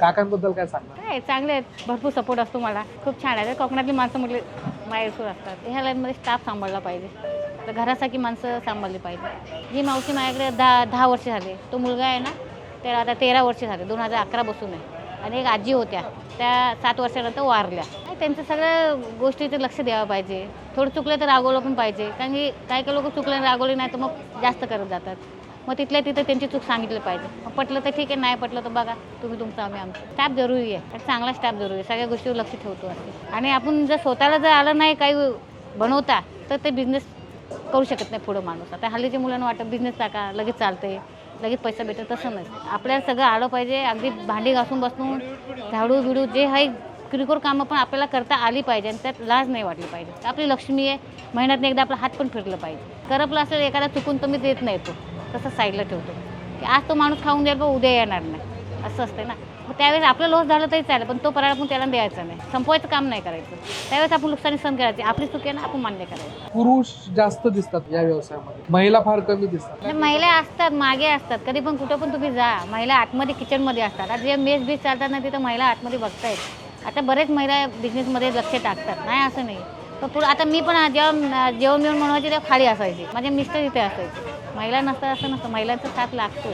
काकांबद्दल काय सांगणार? काय चांगले आहेत, भरपूर सपोर्ट असतो मला. खूप छान आहे. कोकणातली माणसं म्हटले मायेसूर असतात. ह्या लाईनमध्ये स्टाफ सांभाळला पाहिजे, तर घरासारखी माणसं सांभाळली पाहिजे. ही मावशी माझ्याकडे 10 वर्ष झाले. तो मुलगा आहे ना, त्याला आता 13 वर्ष झाले, 2011 बसून आहे. आणि एक आजी होत्या, त्या 7 वर्षानंतर वारल्या. त्यांचं सगळ्या गोष्टीचं लक्ष द्यावं पाहिजे. थोडं चुकलं तर रागवलं पण पाहिजे, कारण की काही काही लोक चुकले रागवले नाही तर मग जास्त करत जातात. मग तिथल्या तिथं त्यांची चूक सांगितली पाहिजे. मग पटलं तर ठीक आहे, नाही पटलं तर बघा तुम्ही तुमचं आम्ही आमचं. स्टाफ जरुरी आहे, चांगला स्टाफ जरुरी आहे. सगळ्या गोष्टीवर लक्ष ठेवतो असते. आणि आपण जर स्वतःला जर आलं नाही काही बनवता तर ते बिझनेस करू शकत नाही पुढं माणूस. आता हल्लीच्या मुलांना वाटतं बिझनेस टाका लगेच चालते, लगेच पैसा भेटत, तसं नसतं. आपल्याला सगळं आलं पाहिजे. अगदी भांडी घासून बसून झाडू बिडू जे आहे किरकोळ कामं पण आपल्याला करता आली पाहिजे आणि त्यात लाज नाही वाटली पाहिजे. आपली लक्ष्मी आहे, महिन्यातनं एकदा आपला हात पण फिरलं पाहिजे. करपलं असेल एखादा चुकून तर मी देत नाही, तो तसं साईडला ठेवतो की आज तो माणूस खाऊन जाईल पण उद्या येणार नाही, असं असते ना. मग त्यावेळेस आपलं लॉस झालं तरी चालेल, पण तो पराळ पण त्याला द्यायचा नाही, संपवायचं काम नाही करायचं. त्यावेळेस आपण नुकसानी सहन करायची, आपली चूक आहे ना, आपण मान्य करायचं. पुरुष जास्त दिसतात या व्यवसायामध्ये, महिला फार कमी दिसतात. आणि महिला असतात, मागे असतात. कधी पण कुठं पण तुम्ही जा, महिला आतमध्ये किचनमध्ये असतात. आता जे मेस बीस चालतात ना, तिथं महिला आतमध्ये बघतायत. आता बरेच महिला बिझनेसमध्ये लक्ष टाकतात, नाही असं नाही. पण पुढं आता मी पण जेव्हा जेवण बनवायची तेव्हा खाली असायची, माझे मिस्टर इथे असायचे. महिला नसतात असं नसतं, महिलांचा साथ लागतो.